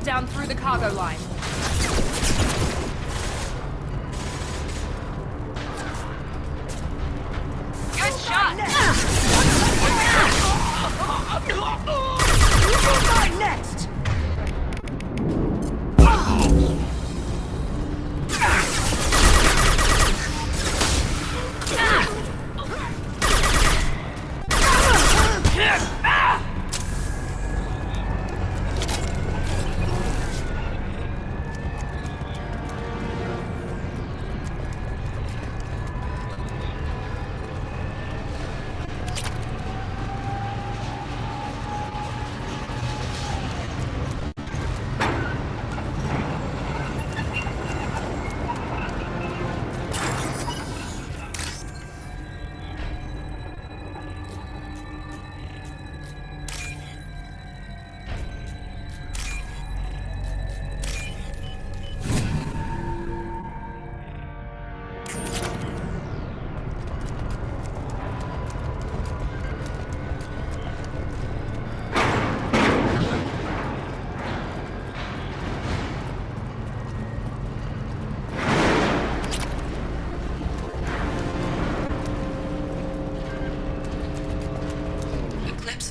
lockdown through the cargo line. Good shot! Who's mine next?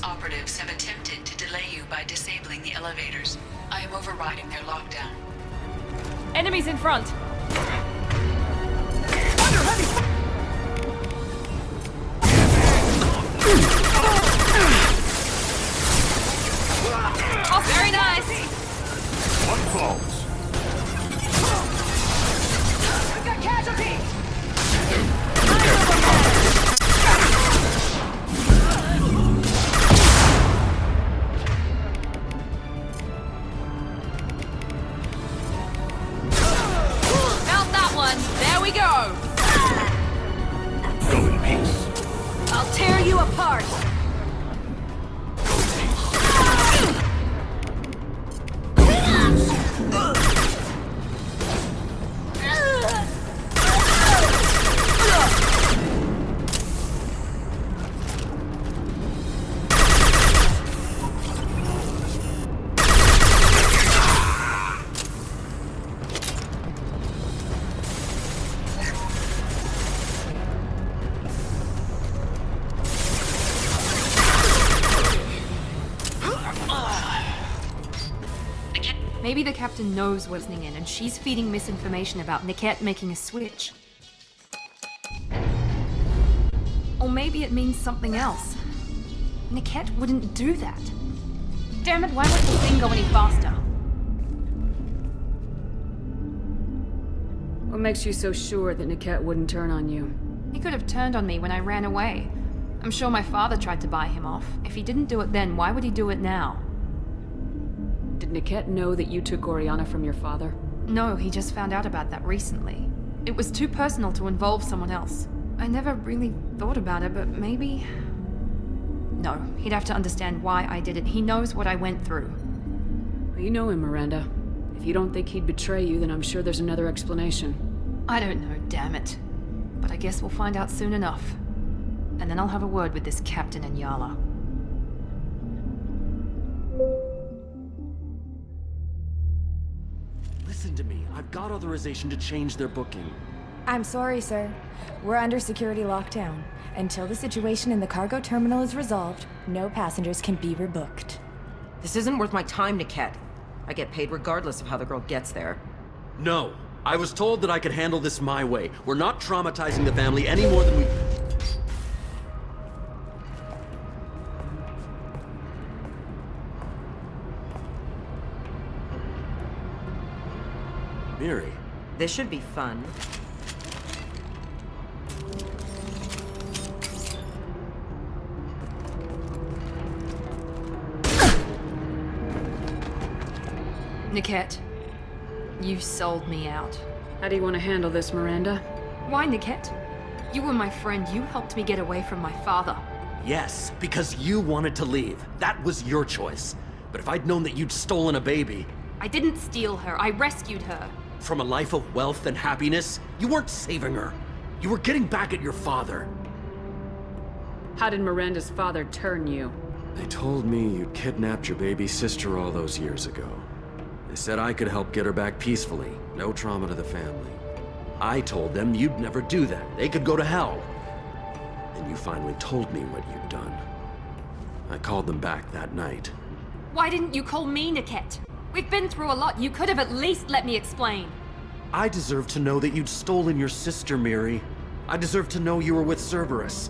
Operatives have attempted to delay you by disabling the elevators. I am overriding their lockdown. Enemies in front! Oh, very nice! One falls. We've got casualties! There we go! Go in peace. I'll tear you apart! Maybe the captain knows what's listening in, and she's feeding misinformation about Niket making a switch. Or maybe it means something else. Niket wouldn't do that. Damn it, why won't the thing go any faster? What makes you so sure that Niket wouldn't turn on you? He could have turned on me when I ran away. I'm sure my father tried to buy him off. If he didn't do it then, why would he do it now? Did Niket know that you took Oriana from your father? No, he just found out about that recently. It was too personal to involve someone else. I never really thought about it, but maybe... No, he'd have to understand why I did it. He knows what I went through. Well, you know him, Miranda. If you don't think he'd betray you, then I'm sure there's another explanation. I don't know, damn it. But I guess we'll find out soon enough. And then I'll have a word with this captain and Yala. Listen to me. I've got authorization to change their booking. I'm sorry, sir. We're under security lockdown. Until the situation in the cargo terminal is resolved, no passengers can be rebooked. This isn't worth my time, Niket. I get paid regardless of how the girl gets there. No. I was told that I could handle this my way. We're not traumatizing the family any more than we... Miri. This should be fun. Niket, you sold me out. How do you want to handle this, Miranda? Why, Niket? You were my friend. You helped me get away from my father. Yes, because you wanted to leave. That was your choice. But if I'd known that you'd stolen a baby... I didn't steal her. I rescued her. From a life of wealth and happiness, you weren't saving her. You were getting back at your father. How did Miranda's father turn you? They told me you'd kidnapped your baby sister all those years ago. They said I could help get her back peacefully. No trauma to the family. I told them you'd never do that. They could go to hell. And you finally told me what you'd done. I called them back that night. Why didn't you call me, Niket? We've been through a lot. You could have at least let me explain. I deserve to know that you'd stolen your sister, Miri. I deserve to know you were with Cerberus.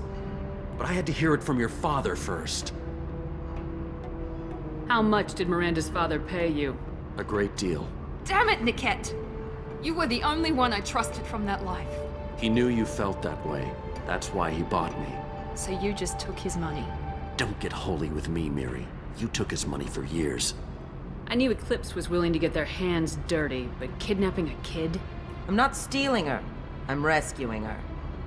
But I had to hear it from your father first. How much did Miranda's father pay you? A great deal. Damn it, Niket! You were the only one I trusted from that life. He knew you felt that way. That's why he bought me. So you just took his money. Don't get holy with me, Miri. You took his money for years. I knew Eclipse was willing to get their hands dirty, but kidnapping a kid? I'm not stealing her. I'm rescuing her.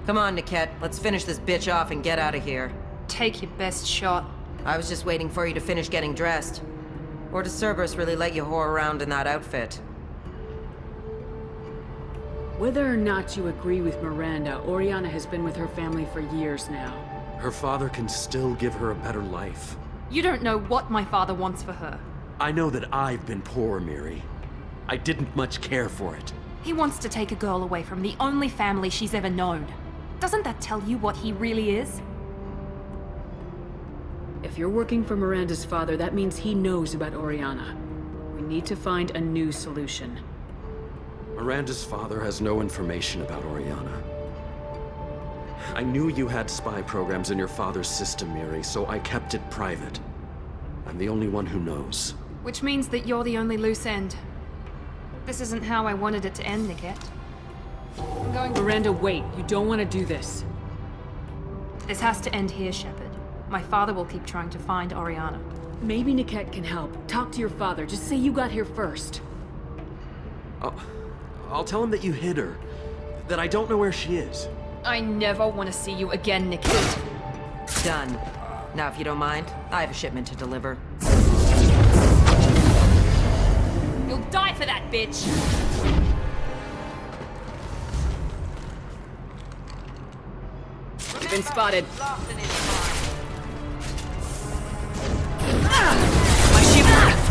Come on, Niket. Let's finish this bitch off and get out of here. Take your best shot. I was just waiting for you to finish getting dressed. Or does Cerberus really let you whore around in that outfit? Whether or not you agree with Miranda, Oriana has been with her family for years now. Her father can still give her a better life. You don't know what my father wants for her. I know that I've been poor, Miri. I didn't much care for it. He wants to take a girl away from the only family she's ever known. Doesn't that tell you what he really is? If you're working for Miranda's father, that means he knows about Oriana. We need to find a new solution. Miranda's father has no information about Oriana. I knew you had spy programs in your father's system, Miri, so I kept it private. I'm the only one who knows. Which means that you're the only loose end. This isn't how I wanted it to end, Niket. I'm going to... Miranda, wait. You don't want to do this. This has to end here, Shepard. My father will keep trying to find Oriana. Maybe Niket can help. Talk to your father. Just say you got here first. I'll tell him that you hid her. That I don't know where she is. I never want to see you again, Niket. Done. Now, if you don't mind, I have a shipment to deliver. You'll die for that, bitch! You've been spotted. My shield!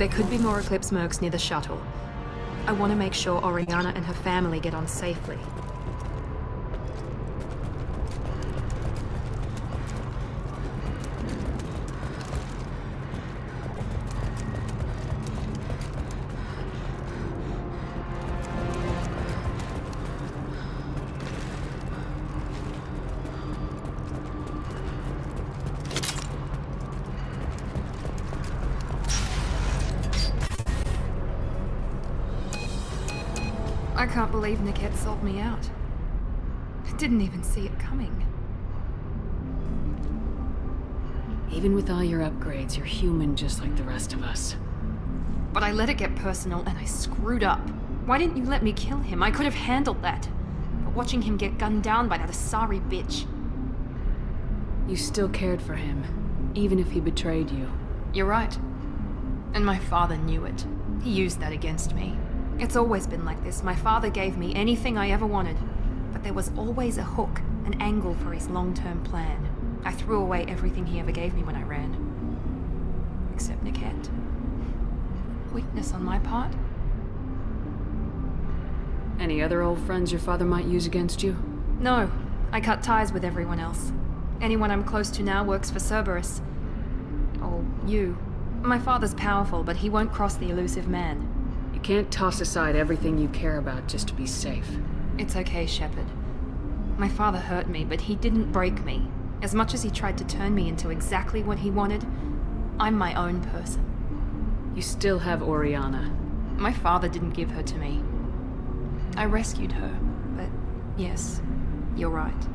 There could be more Eclipse mercs near the shuttle. I want to make sure Oriana and her family get on safely. I can't believe Niket sold me out. I didn't even see it coming. Even with all your upgrades, you're human just like the rest of us. But I let it get personal and I screwed up. Why didn't you let me kill him? I could have handled that. But watching him get gunned down by that Asari bitch. You still cared for him, even if he betrayed you. You're right. And my father knew it. He used that against me. It's always been like this. My father gave me anything I ever wanted. But there was always a hook, an angle for his long-term plan. I threw away everything he ever gave me when I ran. Except Niket. Weakness on my part? Any other old friends your father might use against you? No. I cut ties with everyone else. Anyone I'm close to now works for Cerberus. Or you. My father's powerful, but he won't cross the elusive man. You can't toss aside everything you care about just to be safe. It's okay, Shepard. My father hurt me, but he didn't break me. As much as he tried to turn me into exactly what he wanted, I'm my own person. You still have Oriana. My father didn't give her to me. I rescued her, but yes, you're right.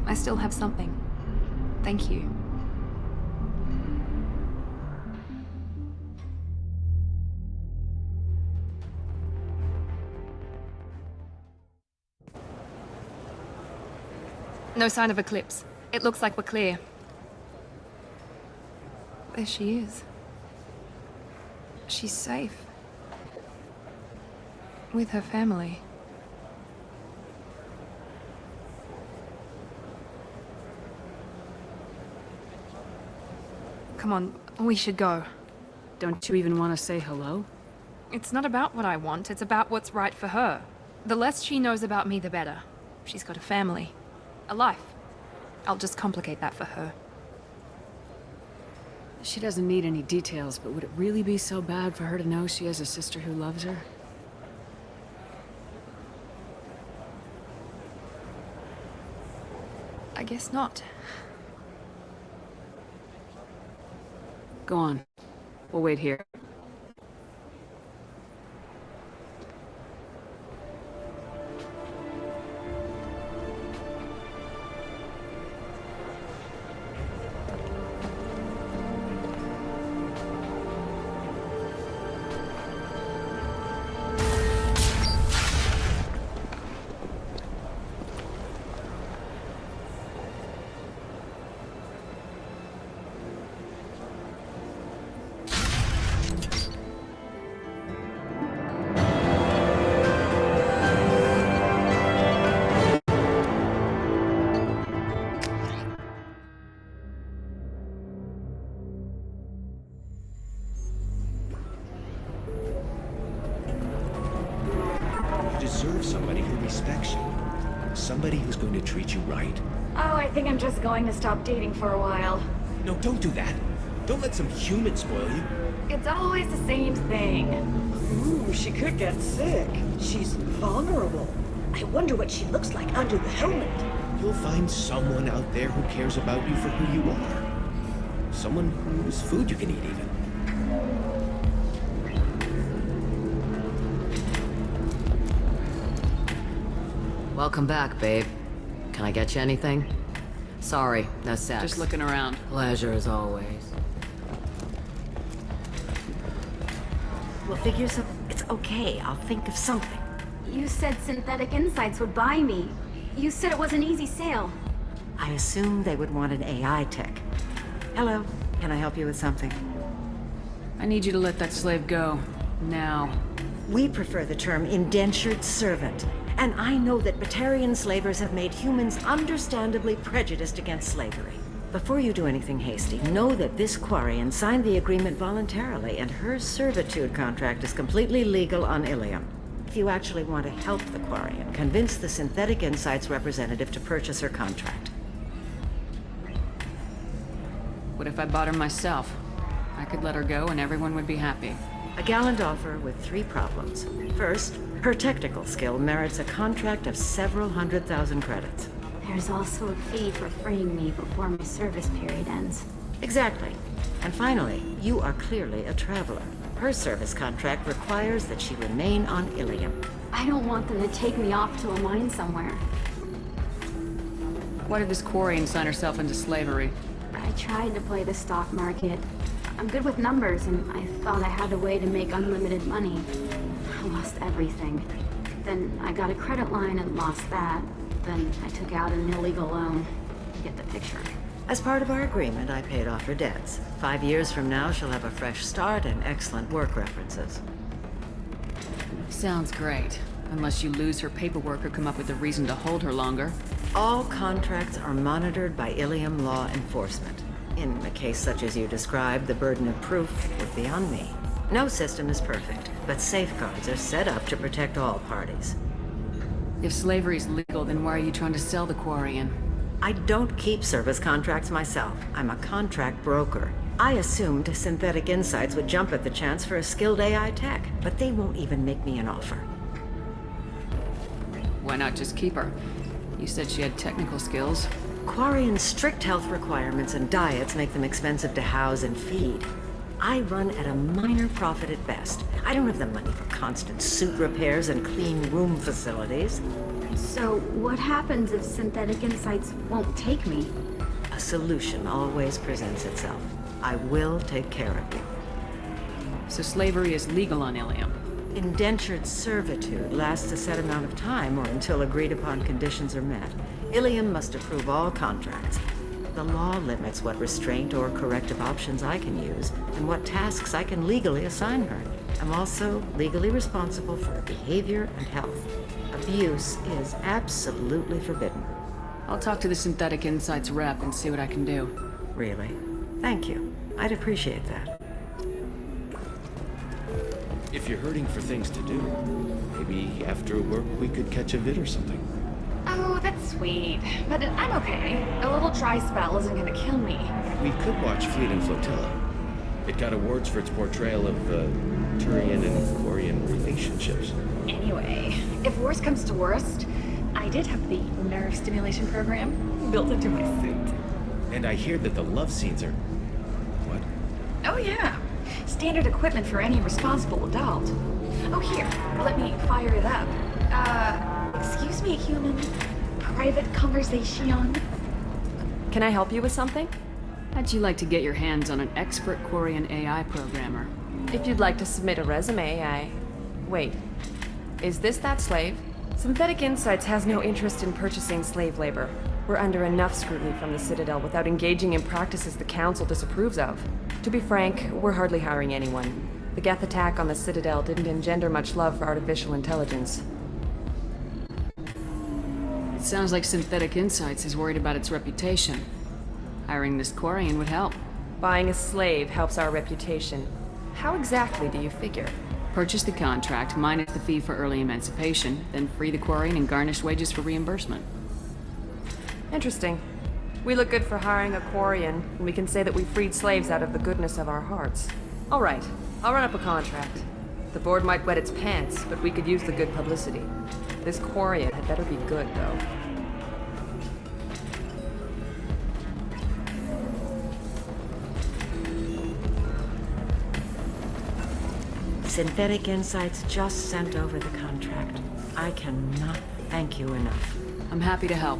I still have something. Thank you. No sign of Eclipse. It looks like we're clear. There she is. She's safe. With her family. Come on, we should go. Don't you even want to say hello? It's not about what I want, it's about what's right for her. The less she knows about me, the better. She's got a family. A life. I'll just complicate that for her. She doesn't need any details, but would it really be so bad for her to know she has a sister who loves her? I guess not. Go on. We'll wait here. Deserve somebody who respects you. Somebody who's going to treat you right. Oh, I think I'm just going to stop dating for a while. No, don't do that. Don't let some human spoil you. It's always the same thing. Ooh, she could get sick. She's vulnerable. I wonder what she looks like under the helmet. You'll find someone out there who cares about you for who you are. Someone whose food you can eat, even. Welcome back, babe. Can I get you anything? Sorry, no sex. Just looking around. Pleasure as always. We'll figure some... It's okay. I'll think of something. You said synthetic insights would buy me. You said it was an easy sale. I assumed they would want an AI tech. Hello. Can I help you with something? I need you to let that slave go. Now. We prefer the term indentured servant. And I know that Batarian slavers have made humans understandably prejudiced against slavery. Before you do anything hasty, know that this Quarian signed the agreement voluntarily, and her servitude contract is completely legal on Ilium. If you actually want to help the Quarian, convince the Synthetic Insights representative to purchase her contract. What if I bought her myself? I could let her go and everyone would be happy. A gallant offer with 3 problems. First, her technical skill merits a contract of several 100,000 credits. There's also a fee for freeing me before my service period ends. Exactly. And finally, you are clearly a traveler. Her service contract requires that she remain on Ilium. I don't want them to take me off to a mine somewhere. Why did this Quarian sign herself into slavery? I tried to play the stock market. I'm good with numbers, and I thought I had a way to make unlimited money. I lost everything. Then I got a credit line and lost that. Then I took out an illegal loan. You get the picture. As part of our agreement, I paid off her debts. 5 years from now, she'll have a fresh start and excellent work references. Sounds great. Unless you lose her paperwork or come up with a reason to hold her longer. All contracts are monitored by Ilium law enforcement. In a case such as you described, the burden of proof would be on me. No system is perfect, but safeguards are set up to protect all parties. If slavery's legal, then why are you trying to sell the Quarian? I don't keep service contracts myself. I'm a contract broker. I assumed Synthetic Insights would jump at the chance for a skilled AI tech, but they won't even make me an offer. Why not just keep her? You said she had technical skills. Quarian's strict health requirements and diets make them expensive to house and feed. I run at a minor profit at best. I don't have the money for constant suit repairs and clean room facilities. So, what happens if Synthetic Insights won't take me? A solution always presents itself. I will take care of you. So slavery is legal on Ilium. Indentured servitude lasts a set amount of time or until agreed upon conditions are met. Ilium must approve all contracts. The law limits what restraint or corrective options I can use and what tasks I can legally assign her. I'm also legally responsible for her behavior and health. Abuse is absolutely forbidden. I'll talk to the Synthetic Insights rep and see what I can do. Really? Thank you. I'd appreciate that. If you're hurting for things to do, maybe after work we could catch a vid or something. Oh, that's sweet. But I'm okay. A little dry spell isn't gonna kill me. We could watch Fleet and Flotilla. It got awards for its portrayal of Turian and Quarian relationships. Anyway, if worst comes to worst, I did have the nerve stimulation program built into my suit. And I hear that the love scenes are... What? Oh yeah. Standard equipment for any responsible adult. Oh here, let me fire it up. Excuse me, human. Private conversation. Can I help you with something? How'd you like to get your hands on an expert Quarian AI programmer? If you'd like to submit a resume, Wait. Is this that slave? Synthetic Insights has no interest in purchasing slave labor. We're under enough scrutiny from the Citadel without engaging in practices the Council disapproves of. To be frank, we're hardly hiring anyone. The Geth attack on the Citadel didn't engender much love for artificial intelligence. It sounds like Synthetic Insights is worried about its reputation. Hiring this Quarian would help. Buying a slave helps our reputation. How exactly do you figure? Purchase the contract, minus the fee for early emancipation, then free the Quarian and garnish wages for reimbursement. Interesting. We look good for hiring a Quarian, and we can say that we freed slaves out of the goodness of our hearts. All right, I'll run up a contract. The board might wet its pants, but we could use the good publicity. This Quarian had better be good, though. Synthetic Insights just sent over the contract. I cannot thank you enough. I'm happy to help.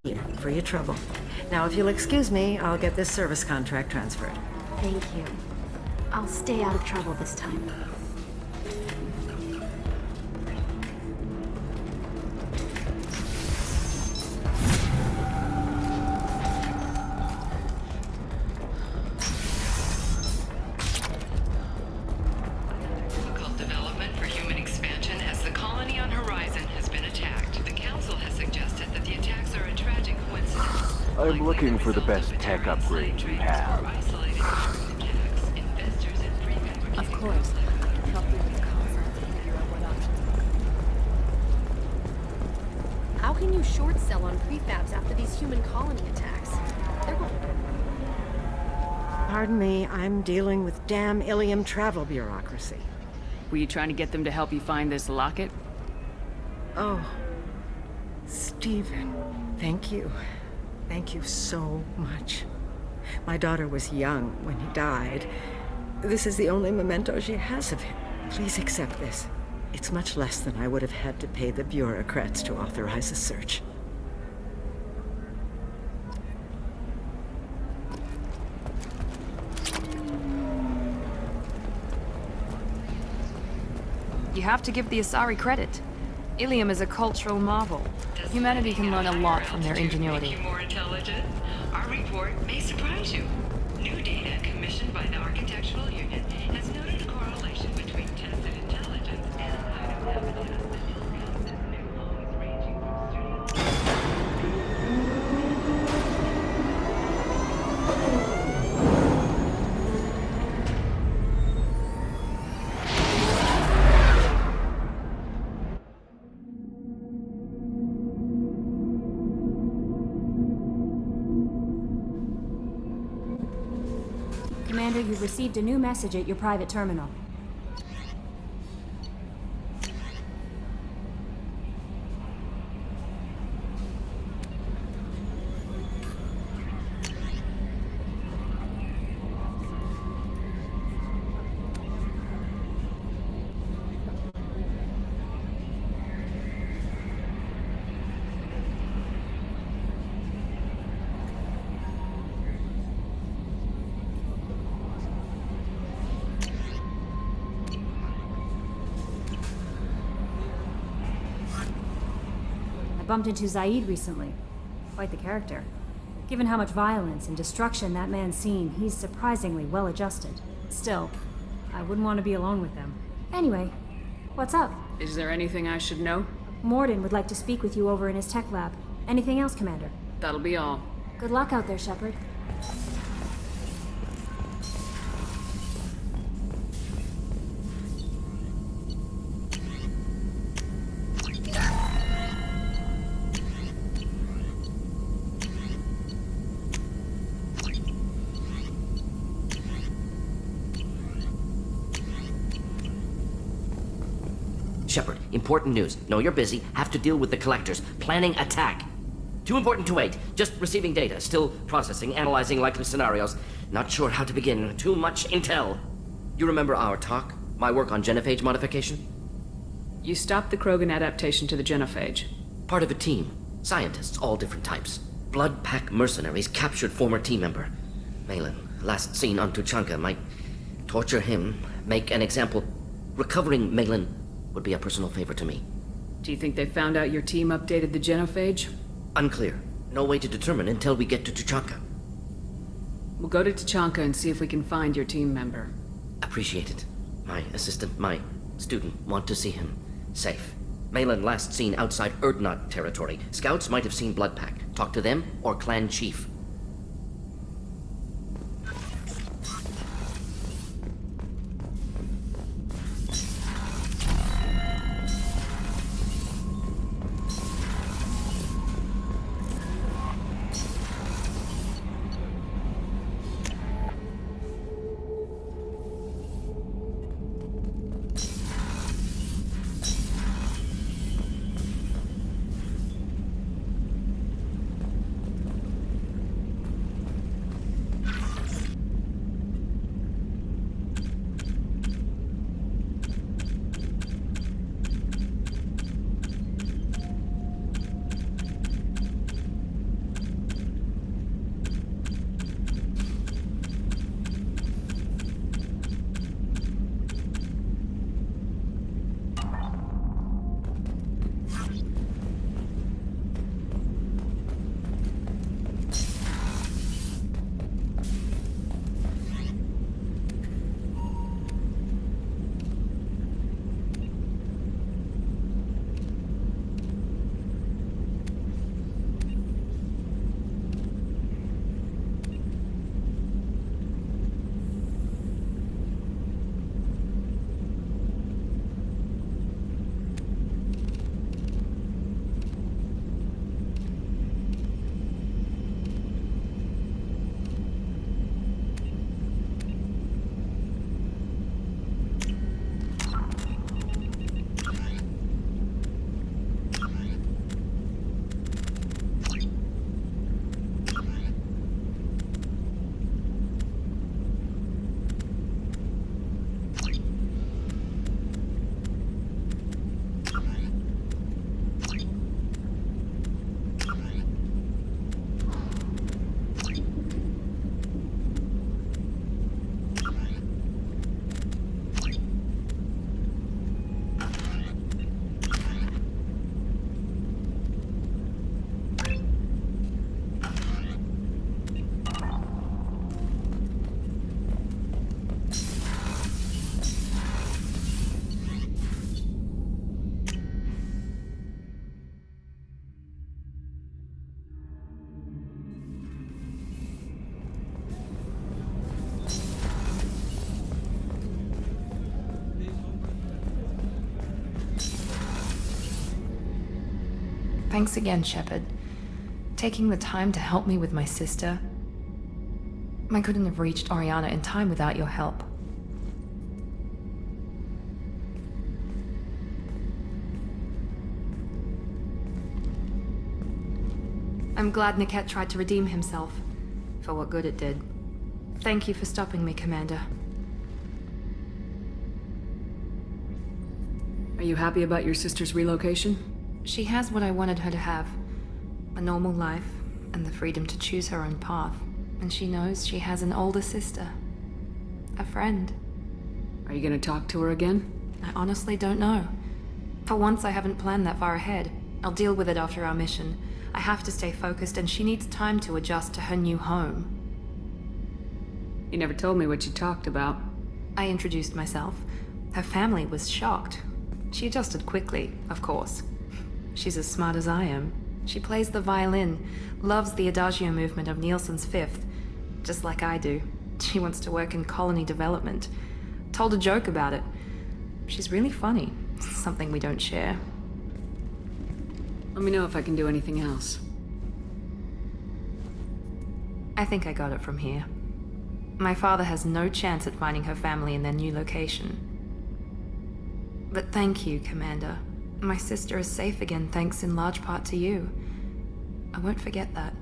Here, for your trouble. Now, if you'll excuse me, I'll get this service contract transferred. Thank you. I'll stay out of trouble this time. Difficult development for human expansion as the colony on Horizon has been attacked. The Council has suggested that the attacks are a tragic coincidence. I'm looking for the best tech upgrades you have. Of course. Help you with the concerts and figure out what options. How can you short sell on prefabs after these human colony attacks? They're going... Pardon me, I'm dealing with damn Ilium travel bureaucracy. Were you trying to get them to help you find this locket? Oh, Stephen, thank you. Thank you so much. My daughter was young when he died. This is the only memento she has of him. Please accept this. It's much less than I would have had to pay the bureaucrats to authorize a search. You have to give the Asari credit. Ilium is a cultural marvel. Humanity can learn a lot from their ingenuity. Make you more intelligent? Our report may surprise you. New data commissioned by the Architectural Union has noted a correlation between tested intelligence and item habitat that encompasses new homes ranging from Commander, you've received a new message at your private terminal. Bumped into Zaid recently. Quite the character. Given how much violence and destruction that man's seen, he's surprisingly well adjusted. Still, I wouldn't want to be alone with them. Anyway, what's up? Is there anything I should know? Morden would like to speak with you over in his tech lab. Anything else, Commander? That'll be all. Good luck out there, Shepard. Shepard, important news. Know you're busy. Have to deal with the collectors. Planning attack. Too important to wait. Just receiving data. Still processing, analyzing likely scenarios. Not sure how to begin. Too much intel. You remember our talk? My work on genophage modification? You stopped the Krogan adaptation to the genophage. Part of a team. Scientists, all different types. Blood Pack mercenaries captured former team member. Malin, last seen on Tuchanka, might torture him, make an example. Recovering Malin would be a personal favor to me. Do you think they found out your team updated the genophage? Unclear. No way to determine until we get to Tuchanka. We'll go to Tuchanka and see if we can find your team member. Appreciate it. My assistant, my student, want to see him safe. Malin last seen outside Erdnot territory. Scouts might have seen Bloodpack. Talk to them or clan chief. Thanks again, Shepard. Taking the time to help me with my sister. I couldn't have reached Oriana in time without your help. I'm glad Niket tried to redeem himself, for what good it did. Thank you for stopping me, Commander. Are you happy about your sister's relocation? She has what I wanted her to have. A normal life, and the freedom to choose her own path. And she knows she has an older sister. A friend. Are you gonna talk to her again? I honestly don't know. For once, I haven't planned that far ahead. I'll deal with it after our mission. I have to stay focused, and she needs time to adjust to her new home. You never told me what you talked about. I introduced myself. Her family was shocked. She adjusted quickly, of course. She's as smart as I am. She plays the violin, loves the Adagio movement of Nielsen's Fifth, just like I do. She wants to work in colony development. Told a joke about it. She's really funny. Something we don't share. Let me know if I can do anything else. I think I got it from here. My father has no chance at finding her family in their new location. But thank you, Commander. My sister is safe again thanks in large part to you. I won't forget that.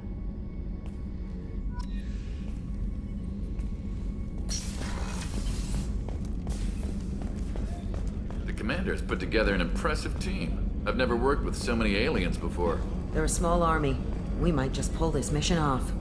The Commander's put together an impressive team. I've never worked with so many aliens before. They're a small army. We might just pull this mission off.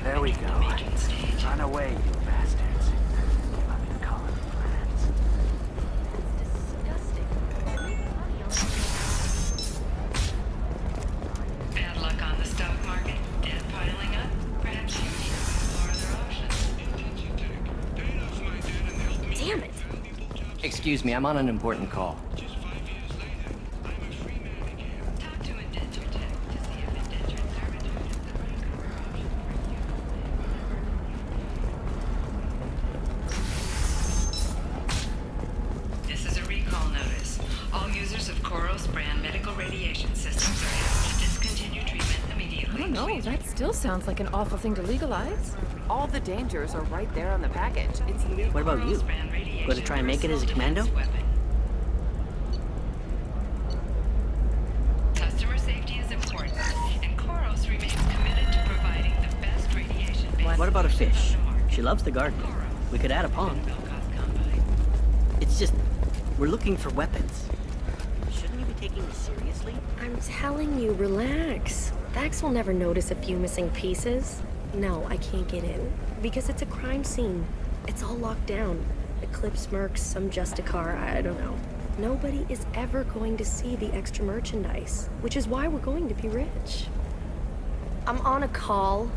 There we go. Run away, you bastards. Let me call it friends. Bad luck on the stock market. Debt piling up. Perhaps you need some other options. Damn it! Excuse me, I'm on an important call. This is a recall notice. All users of Koros brand medical radiation systems are asked to discontinue treatment immediately. I don't know, that still sounds like an awful thing to legalize. All the dangers are right there on the package. It's legal. What about you? Going to try and make it as a commando? Customer safety is important, and Koros remains committed to providing the best radiation. What about a fish? She loves the garden. We could add a pond. It's just, we're looking for weapons. Shouldn't you be taking this seriously? I'm telling you, relax. Vax will never notice a few missing pieces. No, I can't get in. Because it's a crime scene. It's all locked down. Eclipse mercs, some Justicar, I don't know. Nobody is ever going to see the extra merchandise, which is why we're going to be rich. I'm on a call.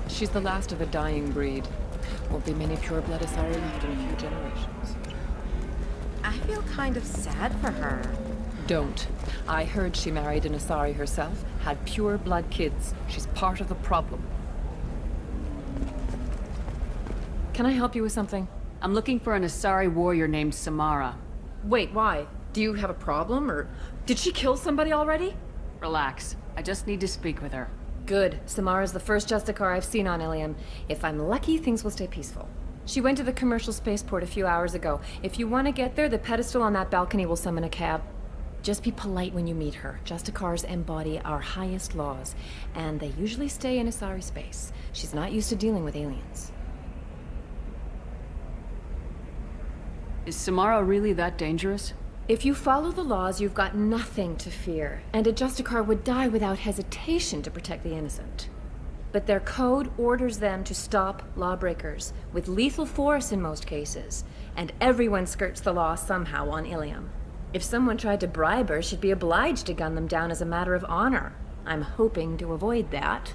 She's the last of a dying breed. Won't be many pure-blood Asari left in a few generations. I feel kind of sad for her. Don't. I heard she married an Asari herself, had pure blood kids. She's part of the problem. Can I help you with something? I'm looking for an Asari warrior named Samara. Wait, why? Do you have a problem, or did she kill somebody already? Relax. I just need to speak with her. Good. Samara's the first Justicar I've seen on Ilium. If I'm lucky, things will stay peaceful. She went to the commercial spaceport a few hours ago. If you want to get there, the pedestal on that balcony will summon a cab. Just be polite when you meet her. Justicars embody our highest laws, and they usually stay in Asari space. She's not used to dealing with aliens. Is Samara really that dangerous? If you follow the laws, you've got nothing to fear, and a Justicar would die without hesitation to protect the innocent. But their code orders them to stop lawbreakers, with lethal force in most cases, and everyone skirts the law somehow on Ilium. If someone tried to bribe her, she'd be obliged to gun them down as a matter of honor. I'm hoping to avoid that.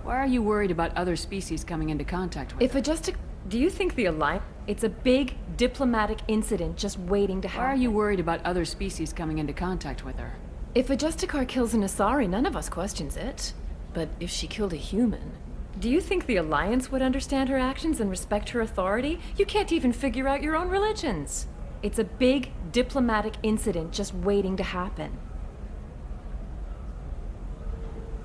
Why are you worried about other species coming into contact with her? Do you think the Alliance... It's a big diplomatic incident just waiting to happen. Why are you worried about other species coming into contact with her? If a Justicar kills an Asari, none of us questions it. But if she killed a human... Do you think the Alliance would understand her actions and respect her authority? You can't even figure out your own religions. It's a big diplomatic incident just waiting to happen.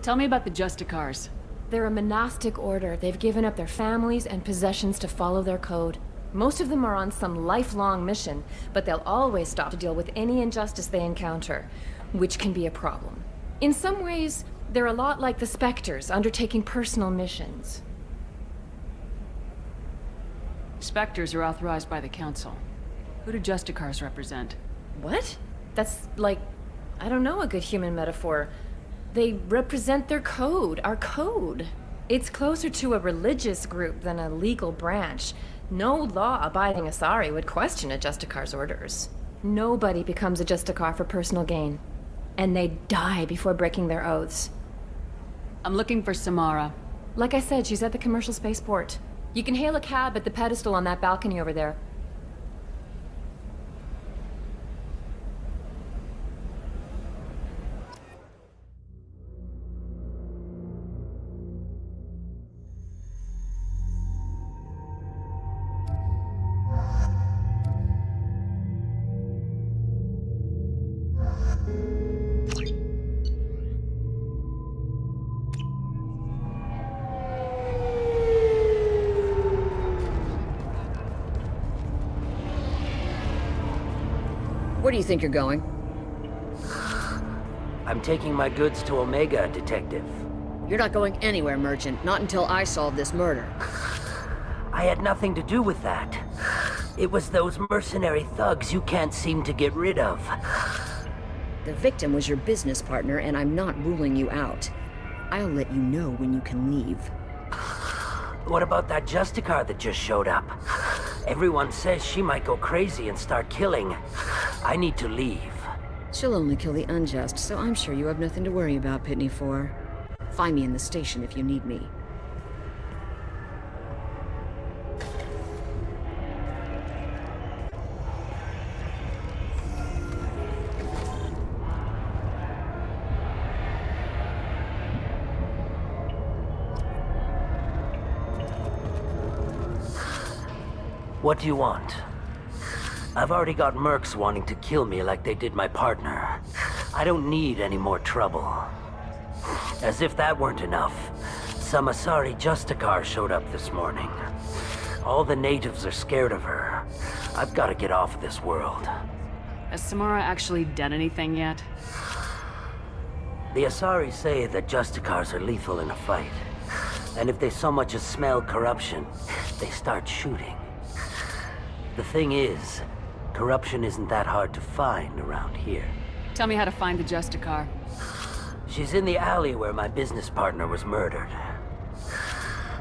Tell me about the Justicars. They're a monastic order. They've given up their families and possessions to follow their code. Most of them are on some lifelong mission, but they'll always stop to deal with any injustice they encounter, which can be a problem. In some ways, they're a lot like the Spectres, undertaking personal missions. Spectres are authorized by the Council. Who do Justicars represent? What? That's like, I don't know, a good human metaphor. They represent their code, our code. It's closer to a religious group than a legal branch. No law-abiding Asari would question a Justicar's orders. Nobody becomes a Justicar for personal gain. And they die before breaking their oaths. I'm looking for Samara. Like I said, she's at the commercial spaceport. You can hail a cab at the pedestal on that balcony over there. Where do you think you're going? I'm taking my goods to Omega, Detective. You're not going anywhere, Merchant. Not until I solve this murder. I had nothing to do with that. It was those mercenary thugs you can't seem to get rid of. The victim was your business partner, and I'm not ruling you out. I'll let you know when you can leave. What about that Justicar that just showed up? Everyone says she might go crazy and start killing. I need to leave. She'll only kill the unjust, so I'm sure you have nothing to worry about, Pitney 4. Find me in the station if you need me. What do you want? I've already got mercs wanting to kill me like they did my partner. I don't need any more trouble. As if that weren't enough, some Asari Justicar showed up this morning. All the natives are scared of her. I've got to get off this world. Has Samara actually done anything yet? The Asari say that Justicars are lethal in a fight. And if they so much as smell corruption, they start shooting. The thing is, corruption isn't that hard to find around here. Tell me how to find the Justicar. She's in the alley where my business partner was murdered.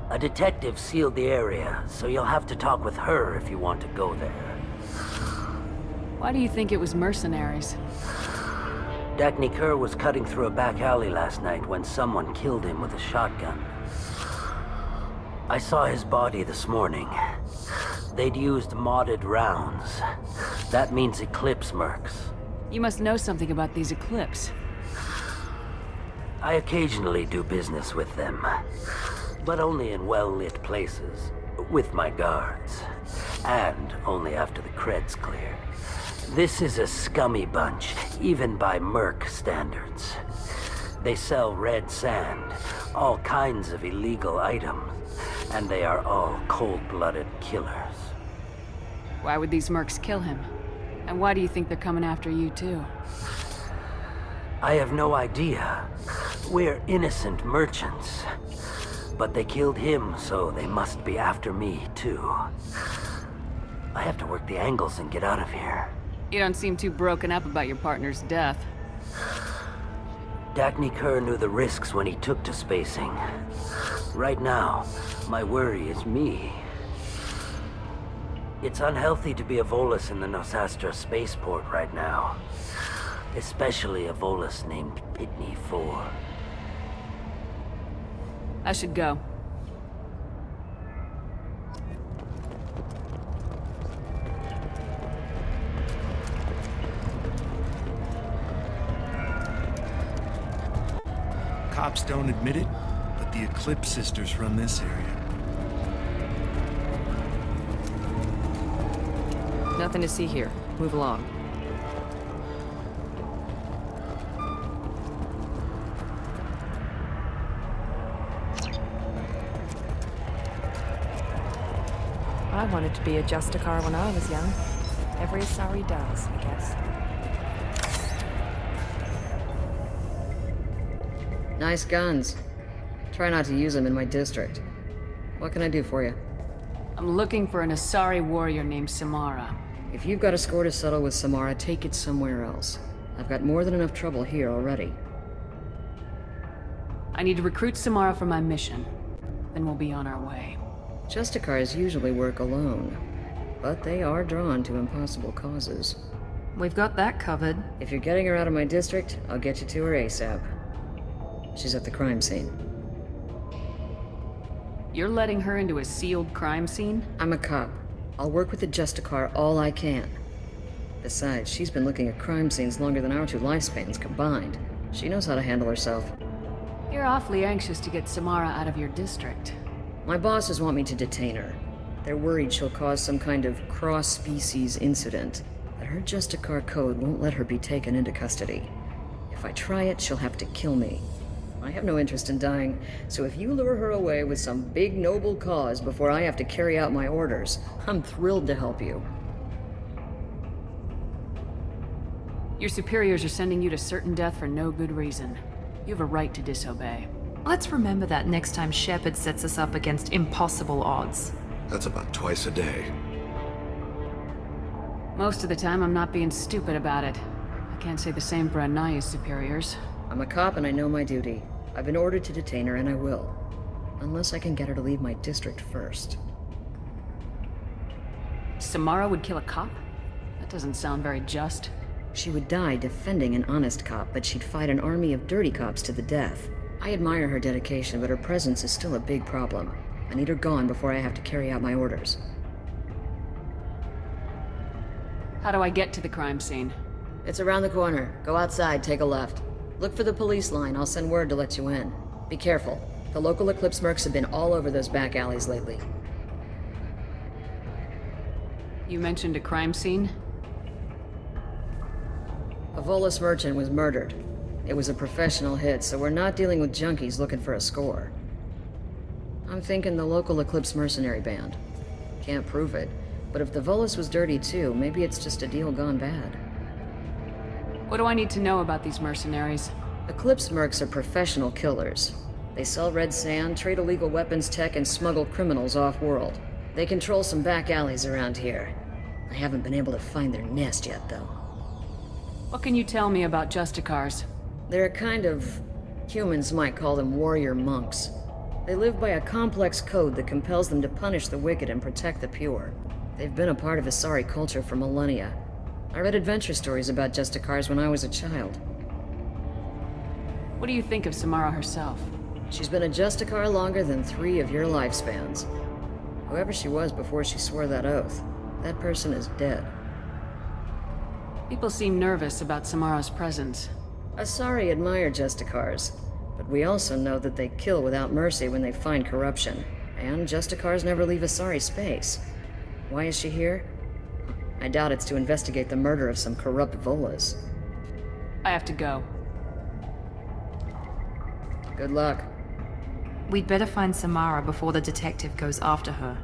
A detective sealed the area, so you'll have to talk with her if you want to go there. Why do you think it was mercenaries? Dagny Kerr was cutting through a back alley last night when someone killed him with a shotgun. I saw his body this morning. They'd used modded rounds. That means Eclipse mercs. You must know something about these Eclipse. I occasionally do business with them, but only in well-lit places, with my guards, and only after the cred's clear. This is a scummy bunch, even by merc standards. They sell red sand, all kinds of illegal items, and they are all cold-blooded killers. Why would these mercs kill him? And why do you think they're coming after you too? I have no idea. We're innocent merchants. But they killed him, so they must be after me, too. I have to work the angles and get out of here. You don't seem too broken up about your partner's death. Dagny Kerr knew the risks when he took to spacing. Right now, my worry is me. It's unhealthy to be a Volus in the Nosastra spaceport right now. Especially a Volus named Pitney 4. I should go. Cops don't admit it, but the Eclipse sisters run this area. Nothing to see here. Move along. I wanted to be a Justicar when I was young. Every Asari does, I guess. Nice guns. Try not to use them in my district. What can I do for you? I'm looking for an Asari warrior named Samara. If you've got a score to settle with Samara, take it somewhere else. I've got more than enough trouble here already. I need to recruit Samara for my mission. Then we'll be on our way. Justicars usually work alone, but they are drawn to impossible causes. We've got that covered. If you're getting her out of my district, I'll get you to her ASAP. She's at the crime scene. You're letting her into a sealed crime scene? I'm a cop. I'll work with the Justicar all I can. Besides, she's been looking at crime scenes longer than our two lifespans combined. She knows how to handle herself. You're awfully anxious to get Samara out of your district. My bosses want me to detain her. They're worried she'll cause some kind of cross-species incident, but her Justicar code won't let her be taken into custody. If I try it, she'll have to kill me. I have no interest in dying, so if you lure her away with some big noble cause before I have to carry out my orders, I'm thrilled to help you. Your superiors are sending you to certain death for no good reason. You have a right to disobey. Let's remember that next time Shepard sets us up against impossible odds. That's about twice a day. Most of the time, I'm not being stupid about it. I can't say the same for Anaya's superiors. I'm a cop and I know my duty. I've been ordered to detain her and I will. Unless I can get her to leave my district first. Samara would kill a cop? That doesn't sound very just. She would die defending an honest cop, but she'd fight an army of dirty cops to the death. I admire her dedication, but her presence is still a big problem. I need her gone before I have to carry out my orders. How do I get to the crime scene? It's around the corner. Go outside, take a left. Look for the police line. I'll send word to let you in. Be careful. The local Eclipse mercs have been all over those back alleys lately. You mentioned a crime scene? A Volus merchant was murdered. It was a professional hit, so we're not dealing with junkies looking for a score. I'm thinking the local Eclipse mercenary band. Can't prove it, but if the Volus was dirty too, maybe it's just a deal gone bad. What do I need to know about these mercenaries? Eclipse mercs are professional killers. They sell red sand, trade illegal weapons tech, and smuggle criminals off-world. They control some back alleys around here. I haven't been able to find their nest yet, though. What can you tell me about Justicars? They're a kind of... humans might call them warrior monks. They live by a complex code that compels them to punish the wicked and protect the pure. They've been a part of Asari culture for millennia. I read adventure stories about Justicars when I was a child. What do you think of Samara herself? She's been a Justicar longer than 3 of your lifespans. Whoever she was before she swore that oath, that person is dead. People seem nervous about Samara's presence. Asari admire Justicars, but we also know that they kill without mercy when they find corruption, and Justicars never leave Asari space. Why is she here? I doubt it's to investigate the murder of some corrupt Volas. I have to go. Good luck. We'd better find Samara before the detective goes after her.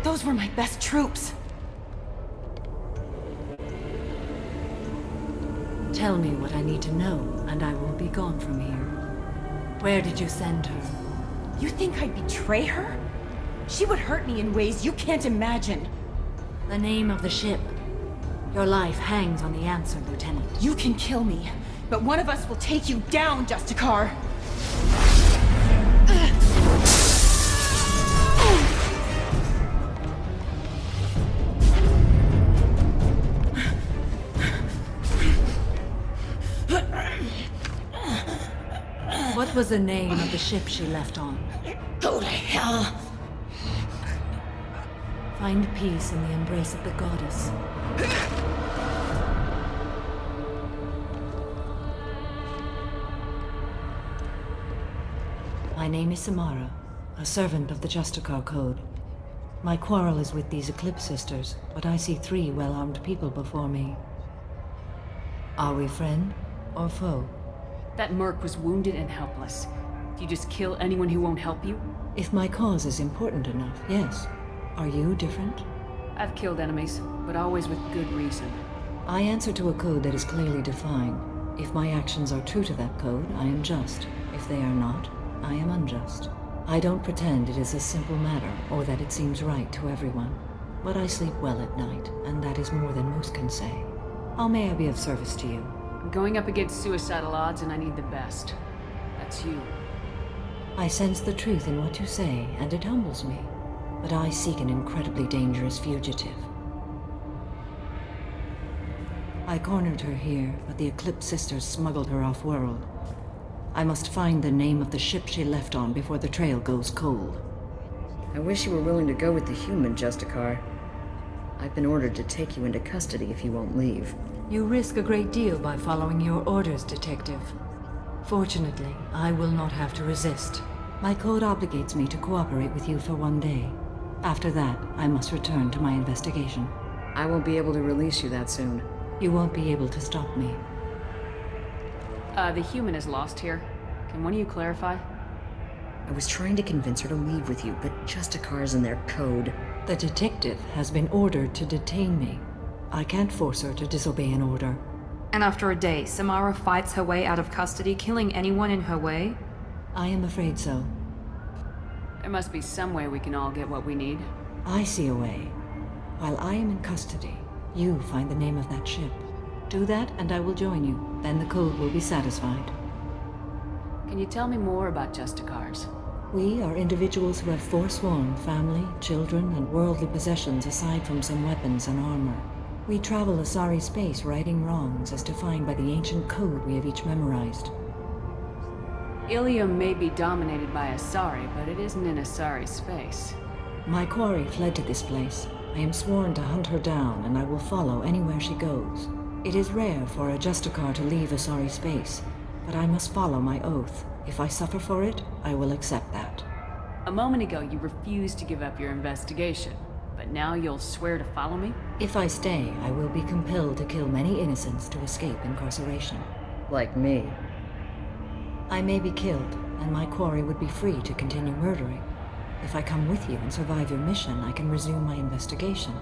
Those were my best troops. Tell me what I need to know, and I will be gone from here. Where did you send her? You think I'd betray her? She would hurt me in ways you can't imagine. The name of the ship. Your life hangs on the answer, Lieutenant. You can kill me, but one of us will take you down, Justicar. What was the name of the ship she left on? Go to hell! Find peace in the embrace of the goddess. My name is Samara, a servant of the Justicar Code. My quarrel is with these Eclipse Sisters, but I see 3 well-armed people before me. Are we friend or foe? That merc was wounded and helpless. Do you just kill anyone who won't help you? If my cause is important enough, yes. Are you different? I've killed enemies, but always with good reason. I answer to a code that is clearly defined. If my actions are true to that code, I am just. If they are not, I am unjust. I don't pretend it is a simple matter, or that it seems right to everyone. But I sleep well at night, and that is more than most can say. How may I be of service to you? I'm going up against suicidal odds, and I need the best. That's you. I sense the truth in what you say, and it humbles me. But I seek an incredibly dangerous fugitive. I cornered her here, but the Eclipse Sisters smuggled her off-world. I must find the name of the ship she left on before the trail goes cold. I wish you were willing to go with the human, Justicar. I've been ordered to take you into custody if you won't leave. You risk a great deal by following your orders, Detective. Fortunately, I will not have to resist. My code obligates me to cooperate with you for 1 day. After that, I must return to my investigation. I won't be able to release you that soon. You won't be able to stop me. The human is lost here. Can one of you clarify? I was trying to convince her to leave with you, but Justicars and their code. The detective has been ordered to detain me. I can't force her to disobey an order. And after a day, Samara fights her way out of custody, killing anyone in her way? I am afraid so. There must be some way we can all get what we need. I see a way. While I am in custody, you find the name of that ship. Do that, and I will join you. Then the code will be satisfied. Can you tell me more about Justicars? We are individuals who have forsworn family, children, and worldly possessions aside from some weapons and armor. We travel Asari space righting wrongs as defined by the ancient code we have each memorized. Ilium may be dominated by Asari, but it isn't in Asari space. My quarry fled to this place. I am sworn to hunt her down, and I will follow anywhere she goes. It is rare for a Justicar to leave Asari space, but I must follow my oath. If I suffer for it, I will accept that. A moment ago, you refused to give up your investigation, but now you'll swear to follow me? If I stay, I will be compelled to kill many innocents to escape incarceration. Like me. I may be killed, and my quarry would be free to continue murdering. If I come with you and survive your mission, I can resume my investigation.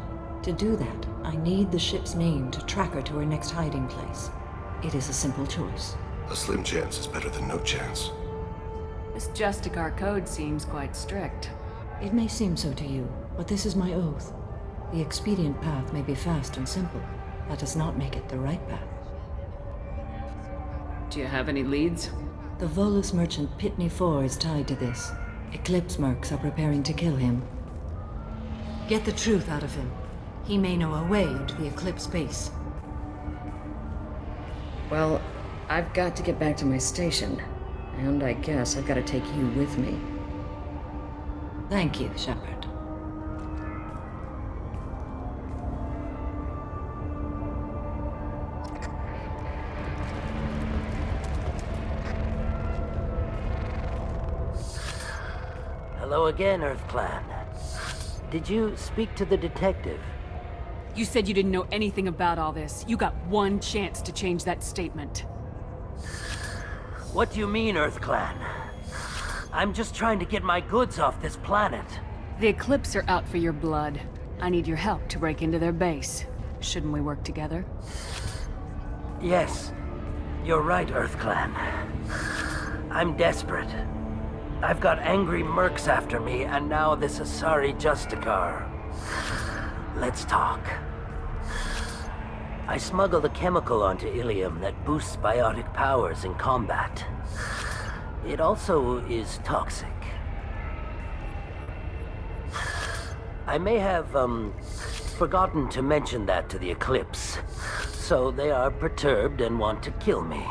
To do that, I need the ship's name to track her to her next hiding place. It is a simple choice. A slim chance is better than no chance. This Justicar code seems quite strict. It may seem so to you, but this is my oath. The expedient path may be fast and simple. That does not make it the right path. Do you have any leads? The Volus merchant Pitney 4 is tied to this. Eclipse mercs are preparing to kill him. Get the truth out of him. He may know a way into the Eclipse base. Well, I've got to get back to my station. And I guess I've got to take you with me. Thank you, Shepard. Hello again, Earth Clan. Did you speak to the detective? You said you didn't know anything about all this. You got one chance to change that statement. What do you mean, Earth Clan? I'm just trying to get my goods off this planet. The Eclipse are out for your blood. I need your help to break into their base. Shouldn't we work together? Yes, you're right, Earth Clan. I'm desperate. I've got angry mercs after me, and now this Asari Justicar. Let's talk. I smuggled a chemical onto Ilium that boosts biotic powers in combat. It also is toxic. I may have, forgotten to mention that to the Eclipse, so they are perturbed and want to kill me.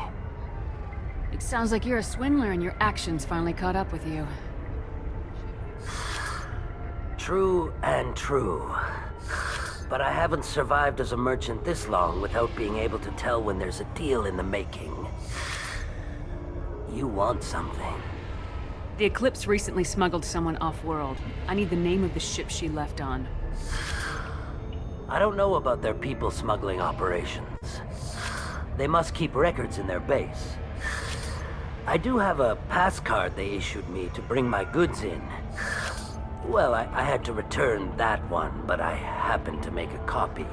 It sounds like you're a swindler and your actions finally caught up with you. True and true. But I haven't survived as a merchant this long without being able to tell when there's a deal in the making. You want something. The Eclipse recently smuggled someone off-world. I need the name of the ship she left on. I don't know about their people smuggling operations. They must keep records in their base. I do have a pass card they issued me to bring my goods in. Well, I had to return that one, but I happened to make a copy.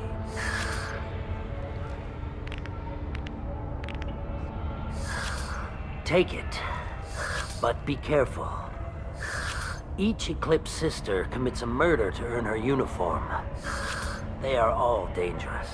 Take it, but be careful. Each Eclipse sister commits a murder to earn her uniform. They are all dangerous.